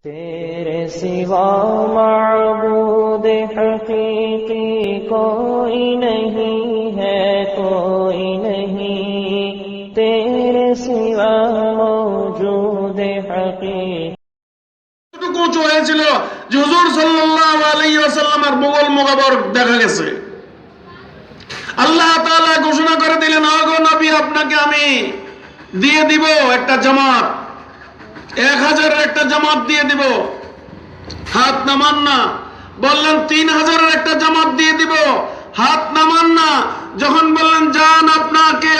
तेरे सिवा माबूद हकीकी कोई नहीं है, कोई नहीं तेरे सिवा मौजूद हकीकी। উঁচু হয়েছিল যে হুজুর সাল্লাল্লাহু আলাইহি ওয়াসাল্লামের মুগল মুগাবর দেখা গেছে। আল্লাহ তাআলা ঘোষণা করে দিলেন, ওগো নবী, আপনাকে আমি দিয়ে দিব একটা জামাত, 1000-এর একটা জামাত দিয়ে দিব। হাত নামান না। বললেন 3000-এর একটা জামাত দিয়ে দিব, হাত নামান না। যখন বললেন যান, আপনাকে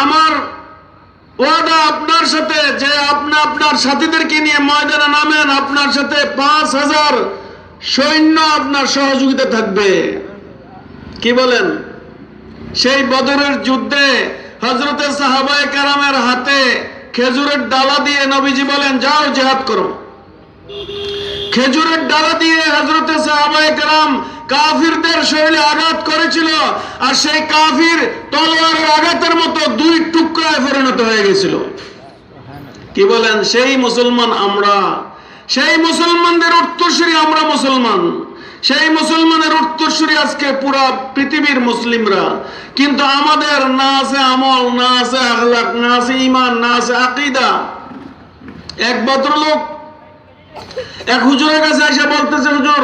আমার ওয়াদা আপনার সাথে, যে আপনি আপনার সাথীদেরকে নিয়ে ময়দানে নামেন, আপনার সাথে 5000 সৈন্য আপনার সহযোগিতা থাকবে। কি বলেন? সেই বদরের যুদ্ধে হযরতে সাহাবায়ে কেরামের হাতে খেজুরের ডালা দিয়ে নবীজি বলেন, যাও জিহাদ করো। খেজুরের ডালা দিয়ে হযরতে সাহাবায়ে কেরাম কাফিরদের শরীরে আঘাত করেছিল, আর সেই কাফির তলোয়ারের আঘাতের মতো 2 টুকরায় পরিণত হয়ে গেছিল। কি বলেন? সেই মুসলমান আমরা, সেই মুসলমানদের উত্তরসূরি আমরা মুসলমান, সেই মুসলমানের উত্তরসূরি আজকে পুরা পৃথিবীর মুসলিমরা। কিন্তু আমাদের না আছে আমল, না আছে আখলাক, না আছে ঈমান, না আছে আকীদা। এক ভদ্রলোক এক হুজুরের কাছে এসে বলতেছে, হুজুর,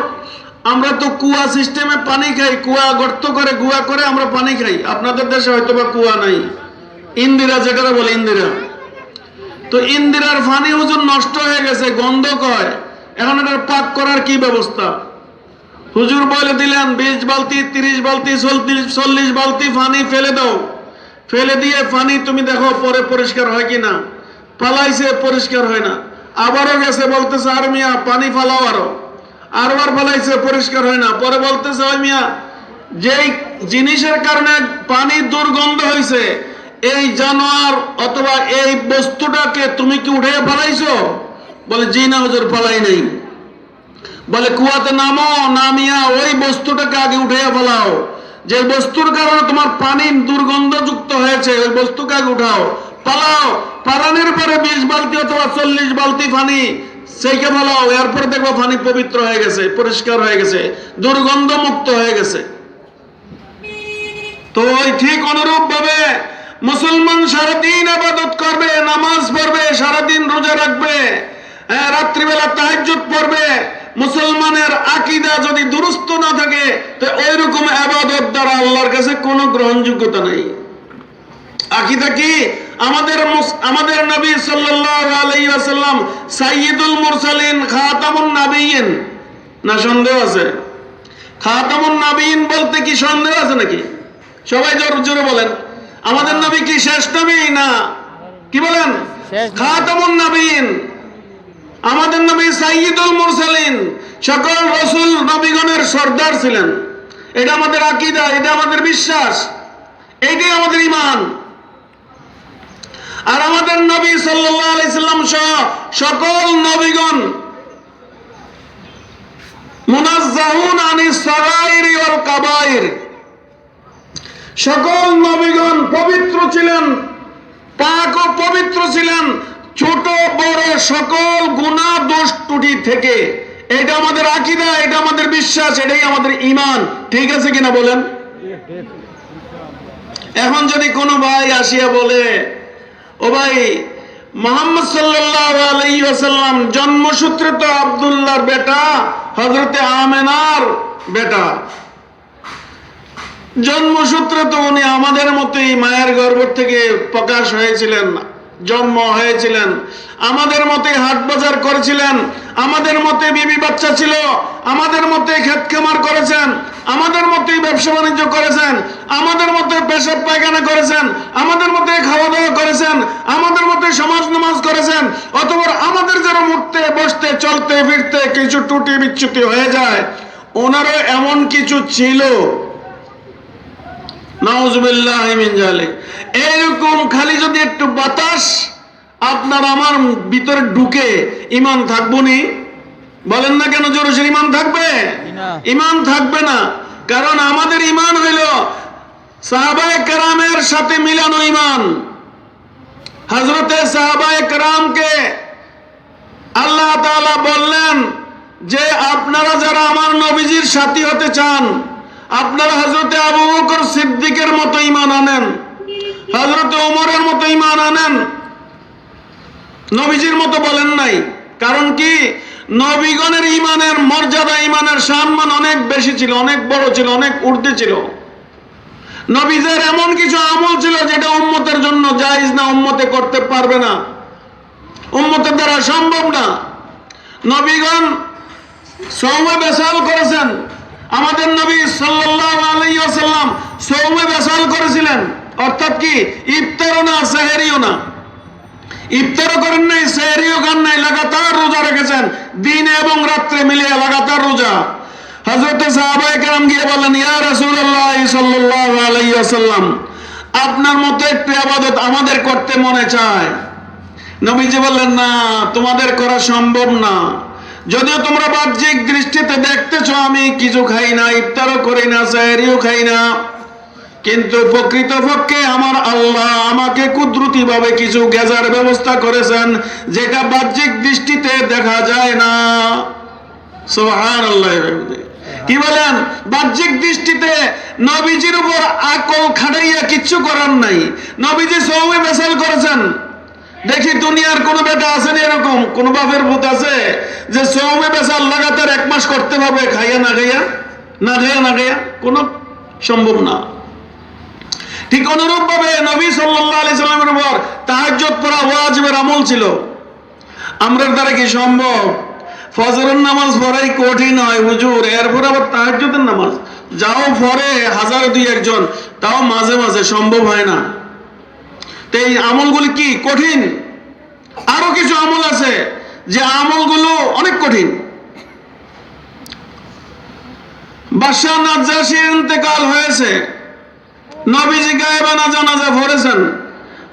আমরা তো কুয়া সিস্টেমে পানি খাই, কুয়া গর্ত করে গুয়া করে আমরা পানি খাই। আপনাদের দেশে হয়তো বা কুয়া নাই, ইন্দিরা যেটা বলে ইন্দিরা। তো ইন্দিরার পানি হুজুর নষ্ট হয়ে গেছে, গন্ধ কয়। এখন এটার পাক করার কি ব্যবস্থা? হুজুর বলে দিলেন, 20 বালতি, 30 বালতি, 40 বালতি পানি ফেলে দাও। ফেলে দিয়ে পানি তুমি দেখো পরে পরিষ্কার হয় কিনা। পালাইছে, পরিষ্কার হয় না। আবারও গেছে, বলতেছে, আর মিয়া পানি ফালাও আরো। আরবার ফালাইছে, পরিষ্কার হয় না। পরে বলতেছে, ওই মিয়া, যেই জিনিসের কারণে পানি দুর্গন্ধ হয়েছে, এই জানোয়ার অথবা এই বস্তুটাকে তুমি কি উঠে ফালাইছো? বলে, জি না হুজুর, ফালাই নাই। বলে, কুয়াতে নামো, নামিয়া ওই বস্তুটাকে আগে উঠে ফেলাও। যে বস্তুর কারণে তোমার পানি দুর্গন্ধযুক্ত হয়েছে, ওই বস্তুকে আগে উঠাও, পালাও। পালানোর পরে 20 বালতি অথবা 40 বালতি পানি সেইকে ফেলাও। এরপরে দেখবো পানি পবিত্র হয়ে গেছে, পরিষ্কার হয়ে গেছে, দুর্গন্ধ মুক্ত হয়ে গেছে। তো ওই ঠিক অনুরূপ ভাবে মুসলমান সারাদিন ইবাদত করবে, নামাজ পড়বে, সারাদিন রোজা রাখবে, রাত্রিবেলা তাহাজ্জুদ পড়বে। মুসলমানের আকীদা যদি দুরুস্ত না থাকে, তো ওইরকম ইবাদত দ্বারা আল্লাহর কাছে কোনো গ্রহণযোগ্যতা নেই। আকীদা কি? আমাদের নবী সাল্লাল্লাহু আলাইহি ওয়াসাল্লাম সাইয়্যিদুল মুরসালিন, খাতামুন নাবিয়্যিন। না সন্দেহ আছে? খাতামুন নাবিয়্যিন বলতে কি সন্দেহ আছে নাকি? সবাই জোরে বলেন, আমাদের নবী কি শেষ নবী? না, কি বলেন? খাতামুন নাবিয়্যিন। আমাদের নবী সাইয়্যিদুল মুরসালিন, সকল রাসূল নবীগণের সর্দার ছিলেন। এটা আমাদের আকীদা, এটা আমাদের বিশ্বাস, এইটাই আমাদের ঈমান। আর আমাদের নবী সাল্লাল্লাহু আলাইহি সাল্লাম সহ সকল নবীগণ মুনাজ্জাহুন আনিস সাগাইর ওয়াল কাবাইর। সকল নবীগণ পবিত্র ছিলেন, পাক ও পবিত্র ছিলেন ছোট বড় সকল গুনাহ দোষ ত্রুটি থেকে। এটা আমাদের আকীদা, এটা আমাদের বিশ্বাস, এটাই আমাদের ঈমান। ঠিক আছে কিনা বলেন? এখন যদি কোনো ভাই আসিয়া বলে, ও ভাই, মুহাম্মদ সাল্লাল্লাহু আলাইহি ওয়াসাল্লাম জন্মসূত্রে তো আব্দুল্লাহর বেটা, হযরতে আমেনার বেটা, জন্মসূত্রে তো উনি আমাদের মতোই মায়ের গর্ভ থেকে প্রকাশ হয়েছিলেন, জন্ম হয়েছিলেন, আমাদের মতোই হাট বাজার করেছিলেন, আমাদের মতোই বিবি বাচ্চা ছিল, আমাদের মতোই ক্ষেত খামার করেছেন, আমাদের মতোই ব্যবসা বাণিজ্য করেছেন, আমাদের মতোই পেশাব পায়খানা করেছেন, আমাদের মতোই খাওয়া দাওয়া করেছেন, আমাদের মতোই সমাজ নামাজ করেছেন। অথবা আমাদের যারা উঠতে বসতে চলতে ফিরতে কিছু ত্রুটি বিচ্যুতি হয়ে যায়, ওনারও এমন কিছু ছিল। নাউযুবিল্লাহি মিন যালিক। এরকম খালি যদি একটু বাতাস আপনার আমার ভিতরে ঢুকে, ঈমান থাকবো নি? বলেন না কেন জোরে? ঈমান থাকবে? ঈমান থাকবে না। কারণ আমাদের ঈমান হইল সাহাবায়ে কেরামের সাথে মিলানো ঈমান। হযরতে সাহাবায়ে কেরামকে আল্লাহ আল্লাহ তাআলা বললেন যে আপনারা যারা আমার নবীজির সাথী হতে চান, আপনারা হযরতে আবু বকর সিদ্দিকের মতো ঈমান আনেন, হযরতে ওমরের মতো ঈমান আনেন, নবীজির মতো বলেন নাই। কারণ কি, নবীগণের ঈমানের মর্যাদা, ঈমানের সম্মান অনেক বেশি ছিল, অনেক বড় ছিল, অনেক ঊর্ধ্বে ছিল। নবীদের এমন কিছু আমল ছিল যেটা উম্মতের জন্য জায়েজ না, উম্মতে করতে পারবে না, উম্মতের দ্বারা সম্ভব না। নবীগণ সওমে বেসাল করেছেন। আমাদের নবী সাল্লাল্লাহু আলাইহি ওয়াসাল্লাম সওমে বেসাল করেছিলেন, অর্থাৎ কি ইফতারও না সেহরিও না। ইফতারও করেন নাই, সেহরিও খান নাই, লাগাতার রোজা রেখেছেন, দিন এবং রাত্রে মিলিয়ে লাগাতার রোজা। হযরত সাহাবায়ে কেরাম গিয়ে বলেন, ইয়া রাসূলুল্লাহ সাল্লাল্লাহু আলাইহি ওয়াসাল্লাম, আপনার মতো একটু ইবাদত আমাদের করতে মনে চায়। নবীজি বললেন, না, তোমাদের করা সম্ভব না। যদিও তোমরা বাহ্যিক দৃষ্টিতে দেখতেছো আমি কিছু খাই না, ইফতারও করি না, সেহরিও খাই না, কিন্তু প্রকৃতপক্ষে আমার আল্লাহ আমাকে কুদরতি ভাবে কিছু গেজার ব্যবস্থা করেছেন যেটা বাহ্যিক দৃষ্টিতে দেখা যায় না। সুবহানাল্লাহ। কি বলেন? বাহ্যিক দৃষ্টিতে নবীজির উপর আকল খাটাইয়া কিচ্ছু করার নাই। নবীজি সওমে বেসাল করেছেন। দেখি দুনিয়ার কোন বেটা আছে এরকম, কোন বাপের ভূত আছে যে সওমে বেসাল লাগাতার 1 মাস করতে পারবে খাইয়া না খাইয়া, না খাইয়া না খাইয়া? কোন সম্ভব না। ঠিক অনুরূপ ভাবে নবী সাল্লাল্লাহু আলাইহি সাল্লামের উপর তাহাজ্জুদ পড়া ওয়াজিবের আমল ছিল। আমরার দ্বারা কি সম্ভব? ফজরের নামাজ পড়াই কঠিন হয় হুজুর, এরপর আবার তাহাজ্জুদের নামাজ যাও পড়ে 1000-2 একজন, তাও মাঝে মাঝে সম্ভব হয় না। তো এই আমলগুলি কি কঠিন? আরো কিছু আমল আছে যে আমলগুলো অনেক কঠিন। বাদশাহ নাজ্জাশীর ইন্তেকাল হয়েছে, নবীজি গায়েবানা জানাজা পড়েছেন।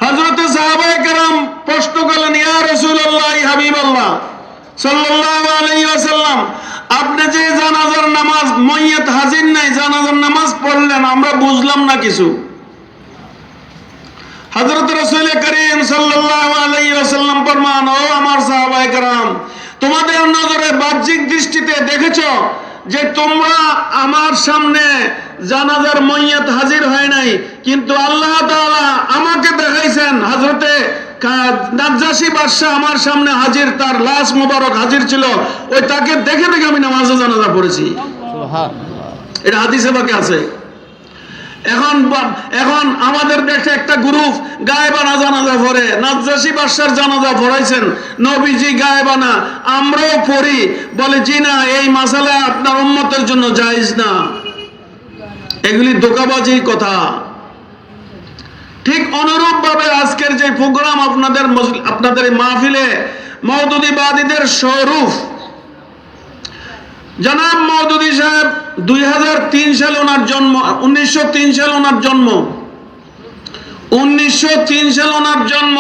হযরতে সাহাবায়ে কেরাম প্রশ্ন করলেন, ইয়া রাসূলুল্লাহ, হাবিবাল্লাহ সাল্লাল্লাহু আলাইহি ওয়াসাল্লাম, আপনি যে জানাজার নামাজ, মাইয়াত হাজির নাই, জানাজার নামাজ পড়লেন, আমরা বুঝলাম না কিছু। হযরত রাসূল করিম সাল্লাল্লাহু আলাইহি ওয়াসাল্লাম ফরমান, ও আমার সাহাবায়ে কেরাম, তোমাদের নজরে বাহ্যিক দৃষ্টিতে দেখেছো যে তোমরা আমার সামনে জানাজার মাইয়াত হাজির হয় নাই, কিন্তু আল্লাহ তাআলা আমাকে দেখাইছেন হযরতে নাজ্জাশী বাদশা আমার সামনে হাজির, তার লাশ মোবারক হাজির ছিল, ওই তাকে দেখে দেখে আমি নামাজে জানাজা পড়েছি। সুবহানাল্লাহ। এটা হাদিসে বাকি আছে। এখন আমাদের দেশে একটা গ্রুপ গায়েবানা জানাজা পড়ে, নাজ্জাশী বাদশার জানাজা পড়াইছেন নবীজি গায়েবানা, আমরাও পড়ি, বলে জি না, এই মাসালা আপনার উম্মতের জন্য জায়েজ না। এগুলি ধোঁকাবাজির কথা। ঠিক অনুরূপ ভাবে আজকের যে প্রোগ্রাম আপনাদের এই মাহফিলে মওদুদীবাদীদের স্বরূপ, জনাব মওদুদী সাহেব 2003 সালে ওনার জন্ম, 1903 সালে ওনার জন্ম, 1903 সালে ওনার জন্ম।